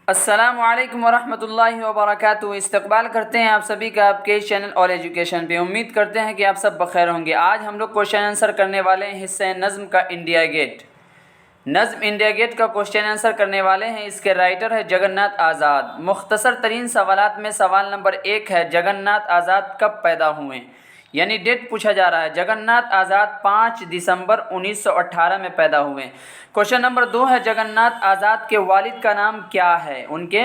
السلام علیکم ورحمۃ اللہ وبرکاتہ۔ استقبال کرتے ہیں آپ سبھی کا آپ کے چینل اور ایجوکیشن پہ۔ امید کرتے ہیں کہ آپ سب بخیر ہوں گے۔ آج ہم لوگ کوشچن آنسر کرنے والے ہیں حصہ نظم کا انڈیا گیٹ۔ نظم انڈیا گیٹ کا کوشچن آنسر کرنے والے ہیں، اس کے رائٹر ہے جگن ناتھ آزاد۔ مختصر ترین سوالات میں سوال نمبر 1 ہے، جگن ناتھ آزاد کب پیدا ہوئے؟ یعنی ڈیٹ پوچھا جا رہا ہے۔ جگن ناتھ آزاد 5 دسمبر 1918 میں پیدا ہوئے۔ کوشچن نمبر 2 ہے، جگن ناتھ آزاد کے والد کا نام کیا ہے؟ ان کے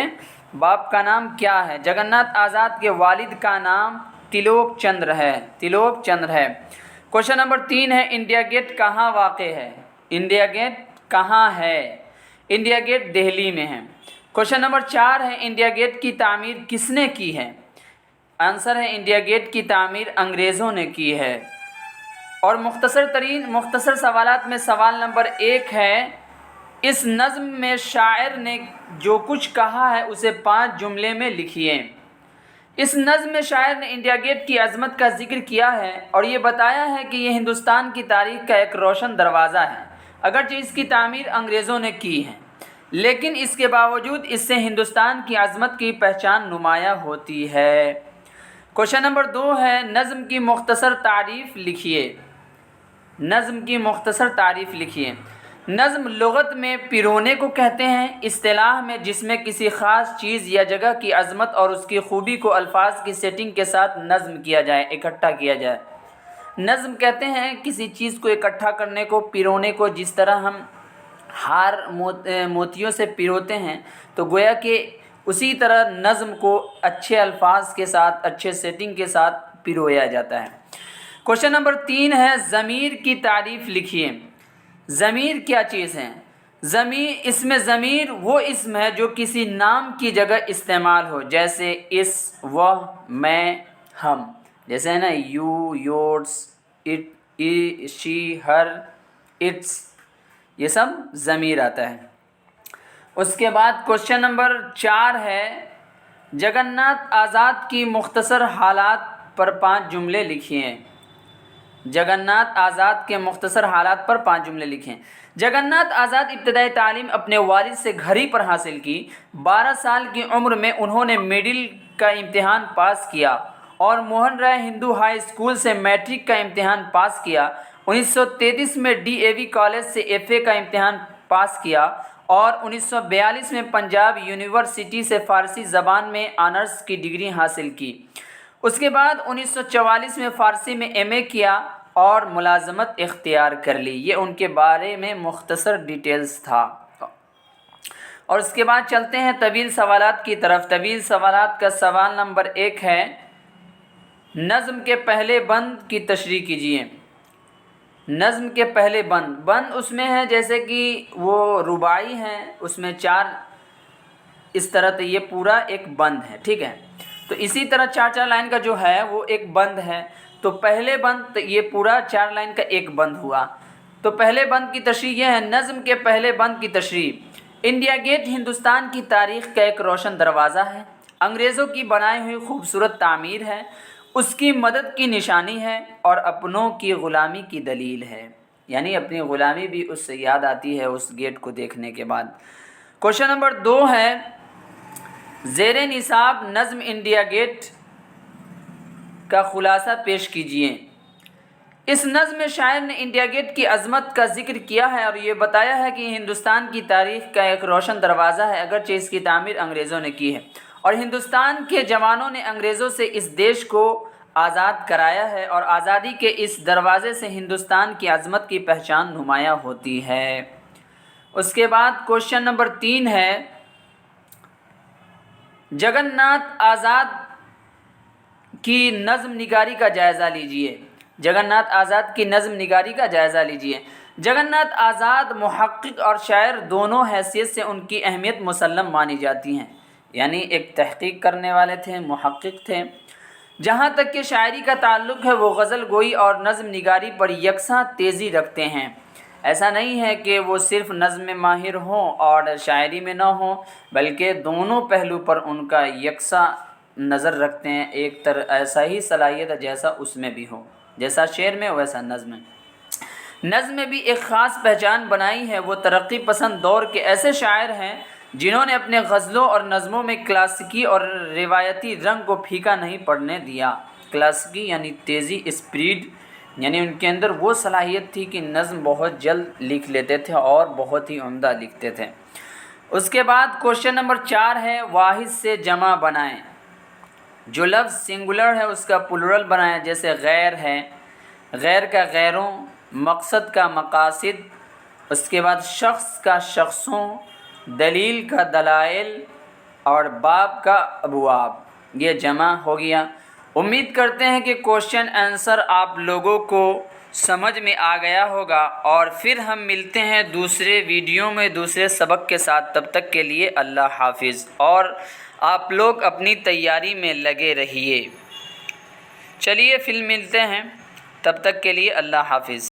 باپ کا نام کیا ہے؟ جگن ناتھ آزاد کے والد کا نام تلوک چندر ہے۔ تلوک چندر ہے۔ کوشچن نمبر 3 ہے، انڈیا گیٹ کہاں واقع ہے؟ انڈیا گیٹ کہاں ہے؟ انڈیا گیٹ دہلی میں ہے۔ کوشچن نمبر 4 ہے، انڈیا گیٹ کی تعمیر کس نے کی ہے؟ آنسر ہے، انڈیا گیٹ کی تعمیر انگریزوں نے کی ہے۔ اور مختصر سوالات میں سوال نمبر 1 ہے، اس نظم میں شاعر نے جو کچھ کہا ہے اسے 5 جملے میں لکھیے۔ اس نظم میں شاعر نے انڈیا گیٹ کی عظمت کا ذکر کیا ہے اور یہ بتایا ہے کہ یہ ہندوستان کی تاریخ کا ایک روشن دروازہ ہے۔ اگرچہ اس کی تعمیر انگریزوں نے کی ہے، لیکن اس کے باوجود اس سے ہندوستان کی عظمت کی پہچان نمایاں ہوتی ہے۔ کوشچن نمبر 2 ہے، نظم کی مختصر تعریف لکھیے۔ نظم کی مختصر تعریف لکھیے۔ نظم لغت میں پیرونے کو کہتے ہیں، اصطلاح میں جس میں کسی خاص چیز یا جگہ کی عظمت اور اس کی خوبی کو الفاظ کی سیٹنگ کے ساتھ نظم کیا جائے، اکٹھا کیا جائے۔ نظم کہتے ہیں کسی چیز کو اکٹھا کرنے کو، پیرونے کو۔ جس طرح ہم ہار موتیوں سے پیروتے ہیں تو گویا کہ اسی طرح نظم کو اچھے الفاظ کے ساتھ، اچھے سیٹنگ کے ساتھ پیرویا جاتا ہے۔ کوشچن نمبر 3 ہے، ضمیر کی تعریف لکھیے۔ ضمیر کیا چیز ہے؟ اس میں ضمیر وہ اسم ہے جو کسی نام کی جگہ استعمال ہو، جیسے اس، وہ، میں، ہم۔ جیسے ہے نا، you, yours, it, he, she, her, its, یہ سب ضمیر آتا ہے۔ اس کے بعد کوشچن نمبر 4 ہے، جگن ناتھ آزاد کی مختصر حالات پر 5 جملے لکھیے۔ جگن ناتھ آزاد کے مختصر حالات پر 5 جملے لکھیں۔ جگن ناتھ آزاد ابتدائی تعلیم اپنے والد سے گھر ہی پر حاصل کی۔ 12 سال کی عمر میں انہوں نے میڈل کا امتحان پاس کیا اور موہن رائے ہندو ہائی اسکول سے میٹرک کا امتحان پاس کیا۔ 1933 میں ڈی اے وی کالج سے ایف اے کا امتحان پاس کیا اور 1942 میں پنجاب یونیورسٹی سے فارسی زبان میں آنرس کی ڈگری حاصل کی۔ اس کے بعد 1944 میں فارسی میں ایم اے کیا اور ملازمت اختیار کر لی۔ یہ ان کے بارے میں مختصر ڈیٹیلز تھا۔ اور اس کے بعد چلتے ہیں طویل سوالات کی طرف۔ طویل سوالات کا سوال نمبر 1 ہے، نظم کے پہلے بند کی تشریح کیجیے۔ نظم کے پہلے بند اس میں ہے جیسے کہ وہ رباعی ہے، اس میں 4 اس طرح تو یہ پورا ایک بند ہے، ٹھیک ہے۔ تو اسی طرح 4 لائن کا جو ہے وہ ایک بند ہے۔ تو پہلے بند یہ پورا 4 لائن کا ایک بند ہوا۔ تو پہلے بند کی تشریح یہ ہے، نظم کے پہلے بند کی تشریح۔ انڈیا گیٹ ہندوستان کی تاریخ کا ایک روشن دروازہ ہے، انگریزوں کی بنائی ہوئی خوبصورت تعمیر ہے، اس کی مدد کی نشانی ہے اور اپنوں کی غلامی کی دلیل ہے۔ یعنی اپنی غلامی بھی اس سے یاد آتی ہے اس گیٹ کو دیکھنے کے بعد۔ کوشچن نمبر 2 ہے، زیر نصاب نظم انڈیا گیٹ کا خلاصہ پیش کیجیے۔ اس نظم میں شاعر نے انڈیا گیٹ کی عظمت کا ذکر کیا ہے اور یہ بتایا ہے کہ یہ ہندوستان کی تاریخ کا ایک روشن دروازہ ہے، اگرچہ اس کی تعمیر انگریزوں نے کی ہے اور ہندوستان کے جوانوں نے انگریزوں سے اس دیش کو آزاد کرایا ہے اور آزادی کے اس دروازے سے ہندوستان کی عظمت کی پہچان نمایاں ہوتی ہے۔ اس کے بعد کوشچن نمبر 3 ہے، جگن ناتھ آزاد کی نظم نگاری کا جائزہ لیجیے۔ جگن ناتھ آزاد کی نظم نگاری کا جائزہ لیجیے۔ جگن ناتھ آزاد محقق اور شاعر دونوں حیثیت سے ان کی اہمیت مسلم مانی جاتی ہیں، یعنی ایک تحقیق کرنے والے تھے، محقق تھے۔ جہاں تک کہ شاعری کا تعلق ہے وہ غزل گوئی اور نظم نگاری پر یکساں تیزی رکھتے ہیں۔ ایسا نہیں ہے کہ وہ صرف نظم میں ماہر ہوں اور شاعری میں نہ ہوں، بلکہ دونوں پہلو پر ان کا یکساں نظر رکھتے ہیں۔ ایک ایسا ہی صلاحیت ہے جیسا اس میں بھی ہو، جیسا شعر میں ویسا نظم میں۔ نظم میں بھی ایک خاص پہچان بنائی ہے۔ وہ ترقی پسند دور کے ایسے شاعر ہیں جنہوں نے اپنے غزلوں اور نظموں میں کلاسیکی اور روایتی رنگ کو پھیکا نہیں پڑنے دیا۔ کلاسیکی یعنی تیزی، اسپیڈ، یعنی ان کے اندر وہ صلاحیت تھی کہ نظم بہت جلد لکھ لیتے تھے اور بہت ہی عمدہ لکھتے تھے۔ اس کے بعد کوشچن نمبر 4 ہے، واحد سے جمع بنائیں۔ جو لفظ سنگولر ہے اس کا پلورل بنائیں، جیسے غیر ہے، غیر کا غیروں، مقصد کا مقاصد، اس کے بعد شخص کا شخصوں، دلیل کا دلائل اور باب کا ابواب، یہ جمع ہو گیا۔ امید کرتے ہیں کہ کوشچن آنسر آپ لوگوں کو سمجھ میں آ گیا ہوگا، اور پھر ہم ملتے ہیں دوسرے ویڈیو میں دوسرے سبق کے ساتھ۔ تب تک کے لیے اللہ حافظ، اور آپ لوگ اپنی تیاری میں لگے رہیے۔ چلیے پھر ملتے ہیں، تب تک کے لیے اللہ حافظ۔